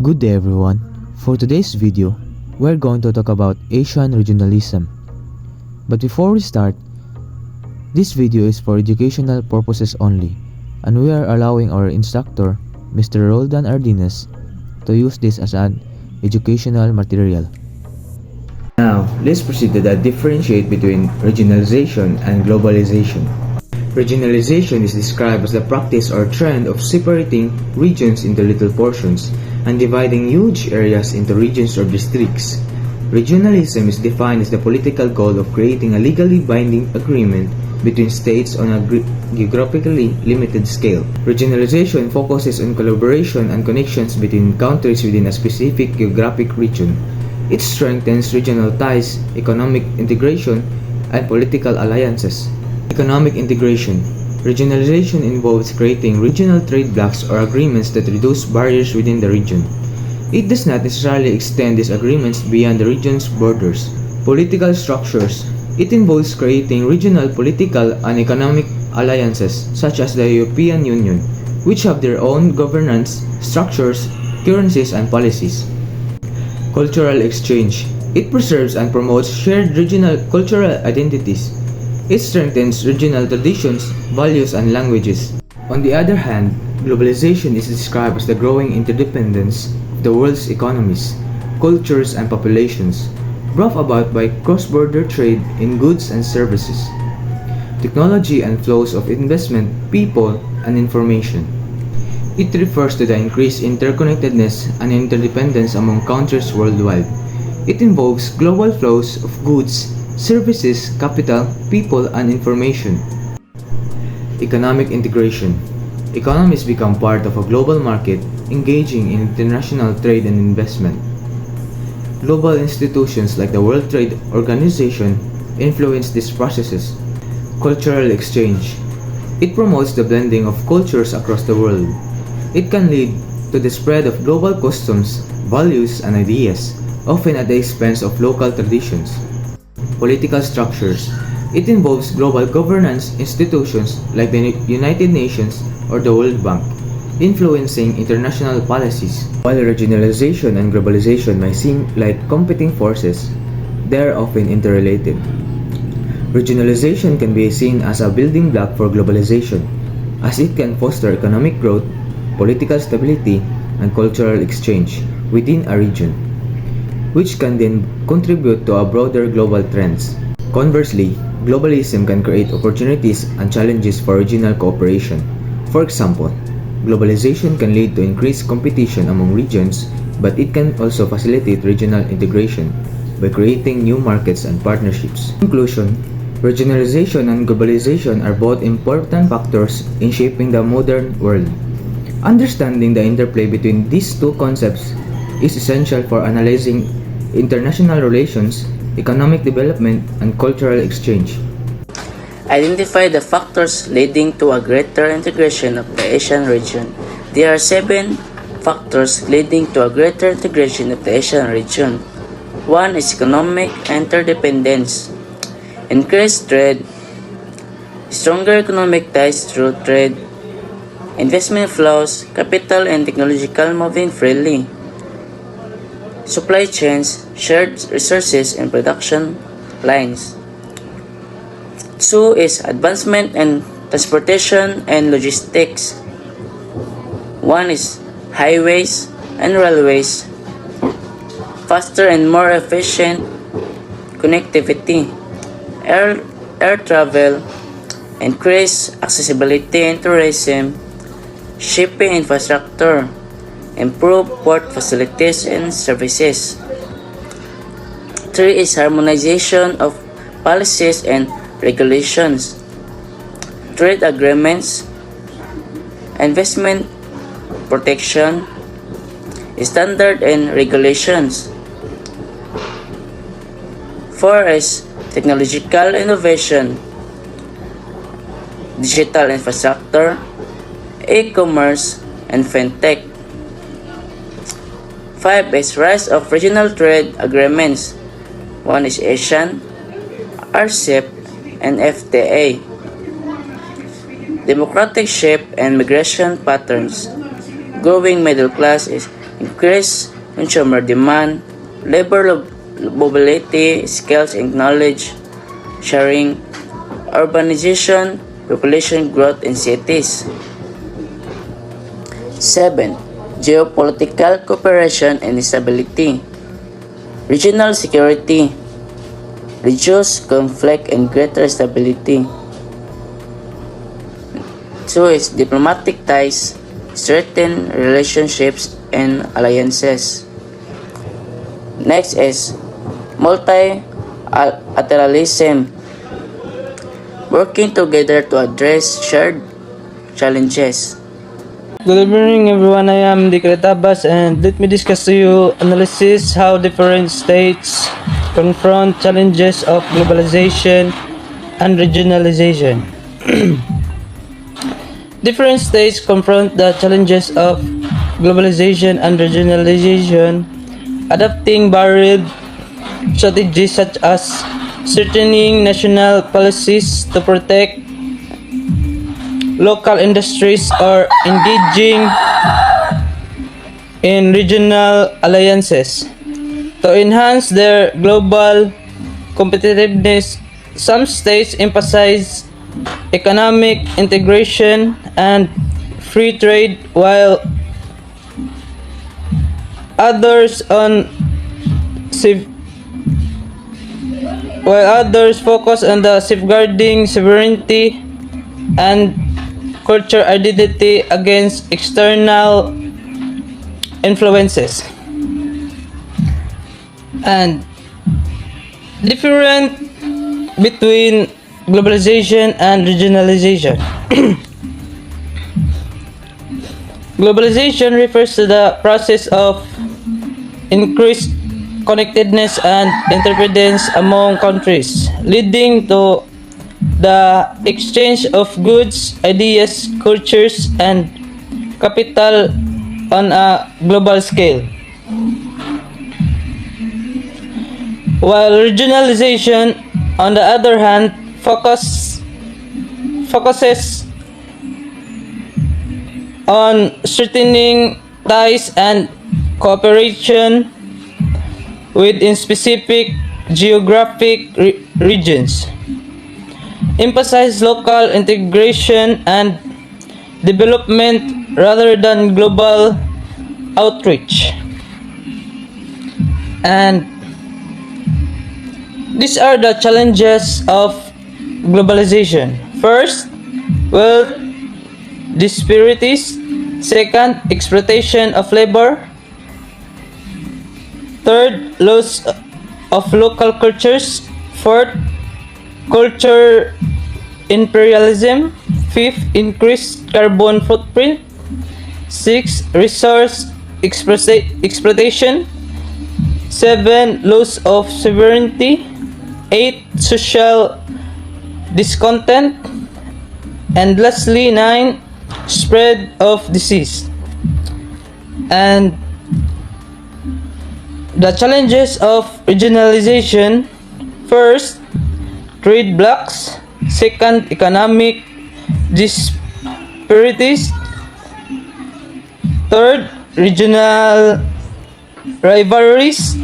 Good day everyone. For today's video, we're going to talk about Asian regionalism. But before we start, this video is for educational purposes only, and we are allowing our instructor, Mr. Roldan Ardines, to use this as an educational material. Now, let's proceed to differentiate between regionalization and globalization. Regionalization is described as the practice or trend of separating regions into little portions and dividing huge areas into regions or districts. Regionalism is defined as the political goal of creating a legally binding agreement between states on a geographically limited scale. Regionalization focuses on collaboration and connections between countries within a specific geographic region. It strengthens regional ties, economic integration, and political alliances. Economic integration. Regionalization involves creating regional trade blocs or agreements that reduce barriers within the region. It does not necessarily extend these agreements beyond the region's borders. Political structures. It involves creating regional political and economic alliances, such as the European Union, which have their own governance, structures, currencies, and policies. Cultural exchange. It preserves and promotes shared regional cultural identities. It strengthens regional traditions, values, and languages. On the other hand, globalization is described as the growing interdependence of the world's economies, cultures, and populations, brought about by cross-border trade in goods and services, technology, and flows of investment, people, and information. It refers to the increased interconnectedness and interdependence among countries worldwide. It involves global flows of goods, services, capital, people, and information. Economic integration. Economies become part of a global market, engaging in international trade and investment. Global institutions like the World Trade Organization influence these processes. Cultural exchange. It promotes the blending of cultures across the world. It can lead to the spread of global customs, values, and ideas, often at the expense of local traditions. Political structures. It involves global governance institutions like the United Nations or the World Bank, influencing international policies. While regionalization and globalization may seem like competing forces, they are often interrelated. Regionalization can be seen as a building block for globalization, as it can foster economic growth, political stability, and cultural exchange within a region, which can then contribute to a broader global trends. Conversely, globalism can create opportunities and challenges for regional cooperation. For example, globalization can lead to increased competition among regions, but it can also facilitate regional integration by creating new markets and partnerships. In conclusion, regionalization and globalization are both important factors in shaping the modern world. Understanding the interplay between these two concepts is essential for analyzing international relations, economic development, and cultural exchange. Identify the factors leading to a greater integration of the Asian region. There are 7 factors leading to a greater integration of the Asian region. 1 is economic interdependence. Increased trade, stronger economic ties through trade, investment flows, capital and technological moving freely. Supply chains, shared resources, and production lines. 2 is advancement in transportation and logistics. 1 is highways and railways. Faster and more efficient connectivity. Air travel, increased accessibility in tourism, shipping infrastructure, improve port facilities and services. 3 is harmonization of policies and regulations, trade agreements, investment protection, standard and regulations. 4 is technological innovation, digital infrastructure, e-commerce, and fintech. 5 is rise of regional trade agreements. 1 is ASEAN, RCEP, and FTA. Democratic shape and migration patterns. growing middle class is increased consumer demand, labor mobility, skills and knowledge sharing, urbanization, population growth in cities. 7. Geopolitical cooperation and stability. Regional security. Reduce conflict and greater stability. 2 is diplomatic ties, strengthen relationships and alliances. Next is multilateralism, working together to address shared challenges. Good evening everyone, I am Dikretabas and let me discuss to you analysis how different states confront challenges of globalization and regionalization. Different states confront the challenges of globalization and regionalization, adopting varied strategies such as strengthening national policies to protect local industries or engaging in regional alliances to enhance their global competitiveness. Some states emphasize economic integration and free trade while others focus on the safeguarding sovereignty and cultural identity against external influences. And different between globalization and regionalization. Globalization refers to the process of increased connectedness and interdependence among countries, leading to the exchange of goods, ideas, cultures, and capital on a global scale. While regionalization, on the other hand, focuses on strengthening ties and cooperation within specific geographic regions, emphasize local integration and development rather than global outreach. And these are the challenges of globalization. First, wealth disparities. Second, exploitation of labor. Third, loss of local cultures. Fourth, culture imperialism. Fifth, increased carbon footprint. Sixth, resource exploitation. 7. Loss of sovereignty. 8. Social discontent. And lastly, 9. Spread of disease. And the challenges of regionalization. First, trade blocks. Second, economic disparities. Third, regional rivalries.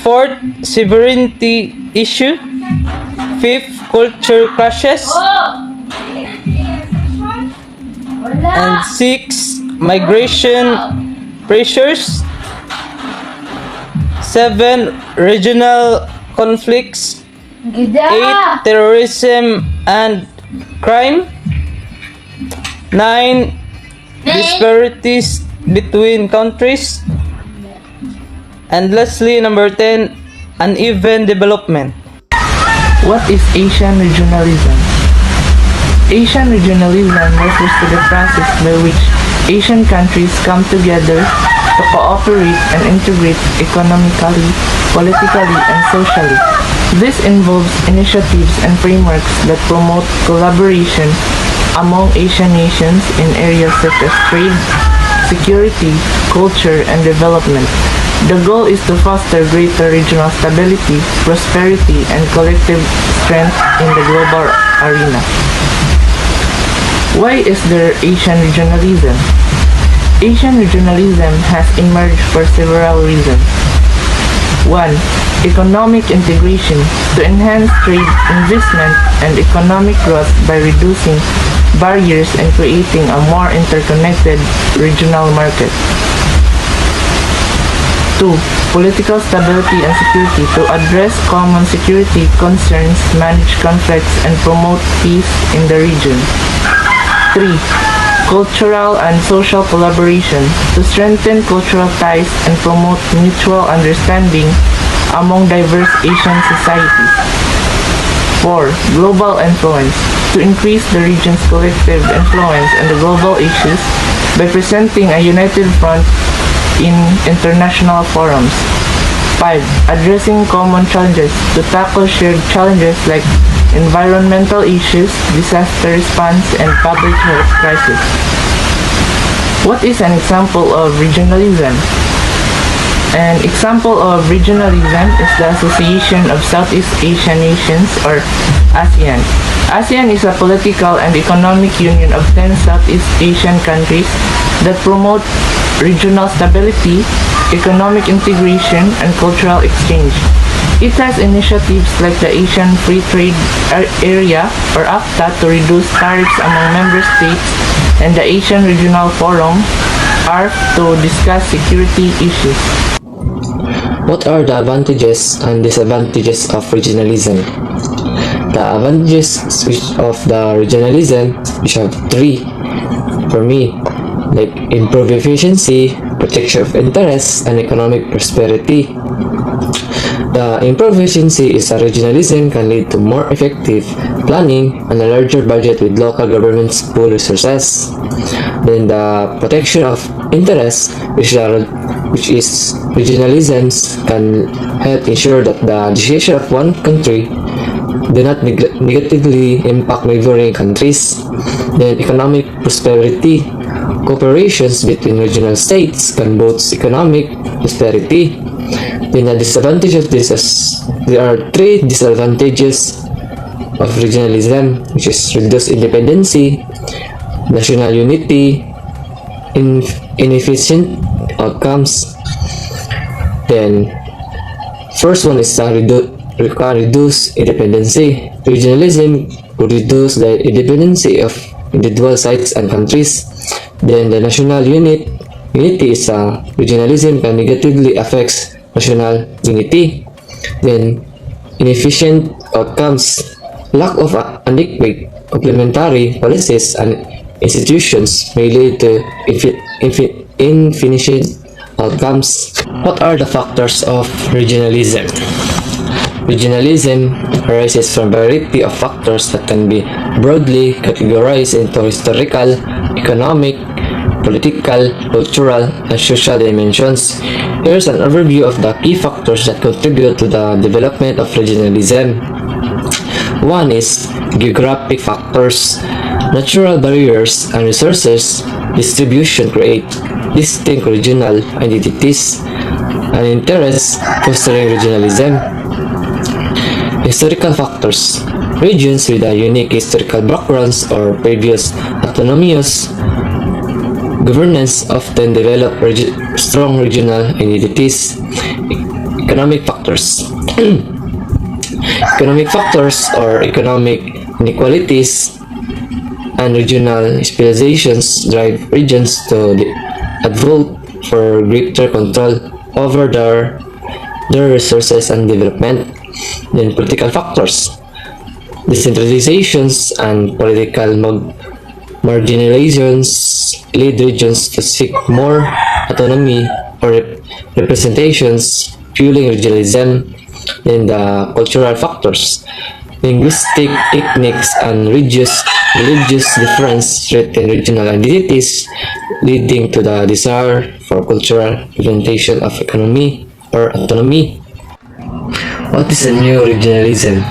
Fourth, sovereignty issue. Fifth, culture clashes. And six, migration pressures. 7. Regional conflicts. 8. Terrorism and crime. 9. Disparities between countries. And lastly, number 10, uneven development. What is Asian regionalism? Asian regionalism refers to the process by which Asian countries come together to cooperate and integrate economically, politically, and socially. This involves initiatives and frameworks that promote collaboration among Asian nations in areas such as trade, security, culture, and development. The goal is to foster greater regional stability, prosperity, and collective strength in the global arena. Why is there Asian regionalism? Asian regionalism has emerged for several reasons. 1. Economic integration to enhance trade, investment, and economic growth by reducing barriers and creating a more interconnected regional market. 2. Political stability and security to address common security concerns, manage conflicts, and promote peace in the region. 3. Cultural and social collaboration to strengthen cultural ties and promote mutual understanding among diverse Asian societies. 4. Global influence to increase the region's collective influence on the global issues by presenting a united front in international forums. 5. Addressing common challenges to tackle shared challenges like environmental issues, disaster response, and public health crisis. What is an example of regionalism? An example of regionalism is the Association of Southeast Asian Nations, or ASEAN. ASEAN is a political and economic union of 10 Southeast Asian countries that promote regional stability, economic integration, and cultural exchange. It has initiatives like the Asian Free Trade Area, or AFTA, to reduce tariffs among member states, and the Asian Regional Forum, ARF, to discuss security issues. What are the advantages and disadvantages of regionalism? The advantages of the regionalism, which have three for me, like improved efficiency, protection of interests, and economic prosperity. The improved efficiency is that regionalism can lead to more effective planning and a larger budget with local governments' pool resources. Then the protection of interests, which is regionalisms can help ensure that the decision of one country do not negatively impact neighboring countries. Then economic prosperity, cooperations between regional states can boost economic prosperity. Then the disadvantage of this is there are three disadvantages of regionalism, which is reduced independency, national unity, inefficient outcomes. Then first one is reduce independency. Regionalism would reduce the independency of individual sites and countries. Then the national unity is regionalism can negatively affect national unity. Then inefficient outcomes, lack of adequate complementary policies and institutions may lead to inefficient outcomes. What are the factors of regionalism? Regionalism arises from a variety of factors that can be broadly categorized into historical, economic, political, cultural, and social dimensions. Here's an overview of the key factors that contribute to the development of regionalism. One is geographic factors. Natural barriers and resources distribution create distinct regional identities and interests, fostering regionalism. Historical factors. Regions with a unique historical backgrounds or previous autonomous governance often develop strong regional identities. Economic factors. Economic factors or economic inequalities and regional specializations drive regions to advocate for greater control over their resources and development. Then political factors. Decentralizations and political marginalizations lead regions to seek more autonomy or representations, fueling regionalism. Then the cultural factors. Linguistic, ethnic, and religious difference threaten regional identities, leading to the desire for cultural representation of economy or autonomy. What is a new regionalism?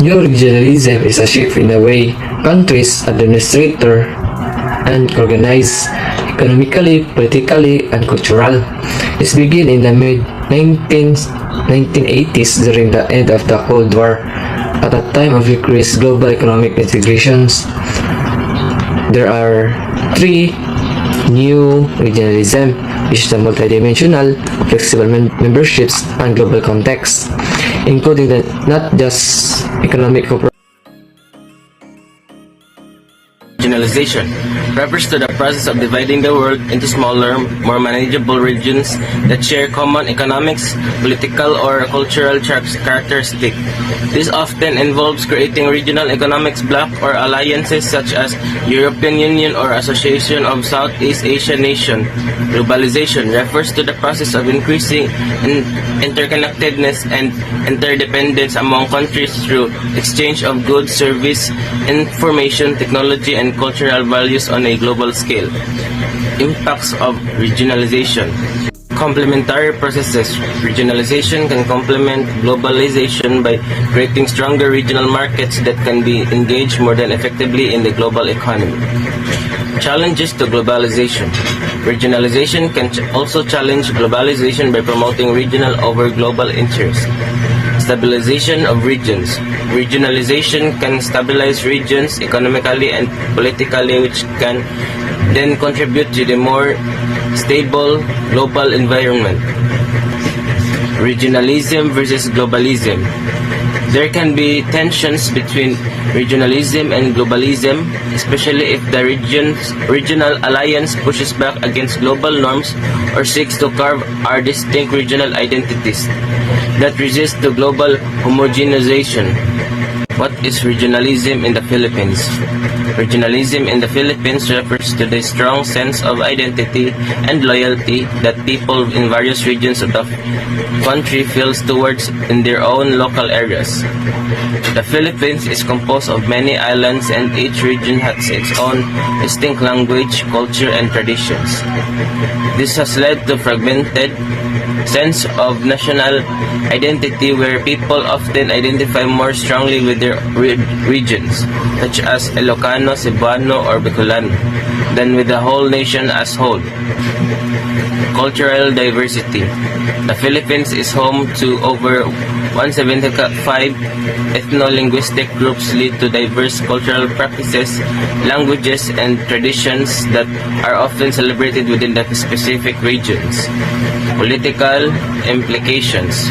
New regionalism is a shift in the way countries administrate and organize economically, politically, and cultural. It began in the mid-1980s during the end of the Cold War. At a time of increased global economic integrations, there are three new regionalism, which is the multidimensional, flexible memberships and global context, including the not just economic cooperation. Regionalization refers to the process of dividing the world into smaller, more manageable regions that share common economics, political, or cultural characteristics. This often involves creating regional economics bloc or alliances such as European Union or Association of Southeast Asian Nations. Globalization refers to the process of increasing interconnectedness and interdependence among countries through exchange of goods, service, information, technology, and cultural values on a global scale. Impacts of regionalization. Complementary processes. Regionalization can complement globalization by creating stronger regional markets that can be engaged more than effectively in the global economy. Challenges to globalization. Regionalization can also challenge globalization by promoting regional over global interests. Stabilization of regions. Regionalization can stabilize regions economically and politically, which can then contribute to the more stable global environment. Regionalism versus globalism. There can be tensions between regionalism and globalism, especially if the regional alliance pushes back against global norms or seeks to carve our distinct regional identities that resist the global homogenization. What is regionalism in the Philippines? Regionalism in the Philippines refers to the strong sense of identity and loyalty that people in various regions of the country feels towards in their own local areas. The Philippines is composed of many islands and each region has its own distinct language, culture, and traditions. This has led to fragmented sense of national identity where people often identify more strongly with their regions, such as Ilocano, Cebuano, or Bicolano, than with the whole nation as whole. Cultural diversity. The Philippines is home to over 175 ethno-linguistic groups lead to diverse cultural practices, languages, and traditions that are often celebrated within the specific regions. Political implications.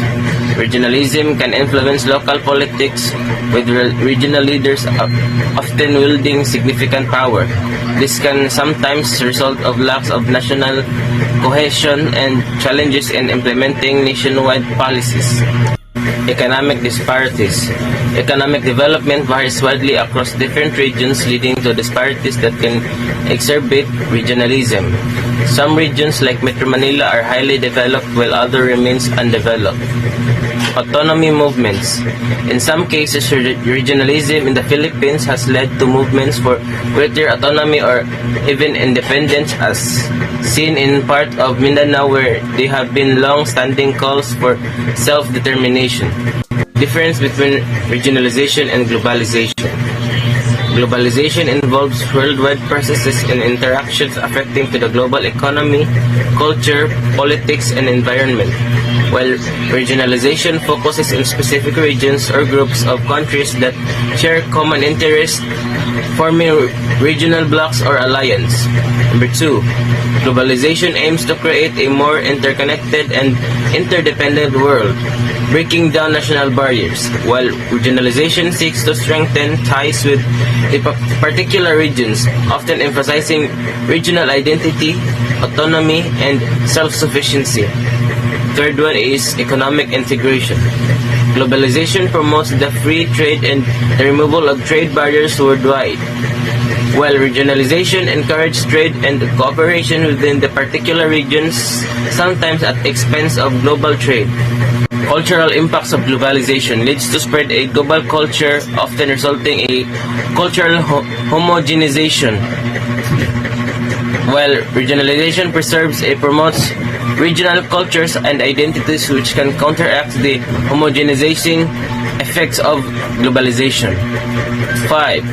Regionalism can influence local politics, with regional leaders often wielding significant power. This can sometimes result of lacks of national cohesion and challenges in implementing nationwide policies. Economic disparities. Economic development varies widely across different regions, leading to disparities that can exacerbate regionalism. Some regions like Metro Manila are highly developed while others remains undeveloped. Autonomy movements. In some cases, regionalism in the Philippines has led to movements for greater autonomy or even independence, as seen in part of Mindanao where there have been long-standing calls for self-determination. Difference between regionalization and globalization. Globalization involves worldwide processes and interactions affecting to the global economy, culture, politics, and environment, while regionalization focuses on specific regions or groups of countries that share common interests, forming regional blocs or alliance. Number 2, globalization aims to create a more interconnected and interdependent world, breaking down national barriers, while regionalization seeks to strengthen ties with the particular regions, often emphasizing regional identity, autonomy, and self-sufficiency. Third one is economic integration. Globalization promotes the free trade and the removal of trade barriers worldwide, while regionalization encourages trade and cooperation within the particular regions, sometimes at the expense of global trade. Cultural impacts of globalization leads to spread a global culture, often resulting in a cultural homogenization, while regionalization preserves and promotes regional cultures and identities which can counteract the homogenizing effects of globalization. 5.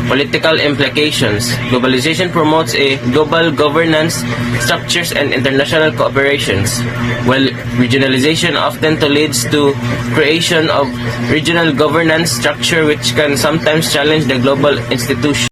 Political implications. Globalization promotes a global governance structures and international cooperations, while regionalization often leads to creation of regional governance structure which can sometimes challenge the global institution.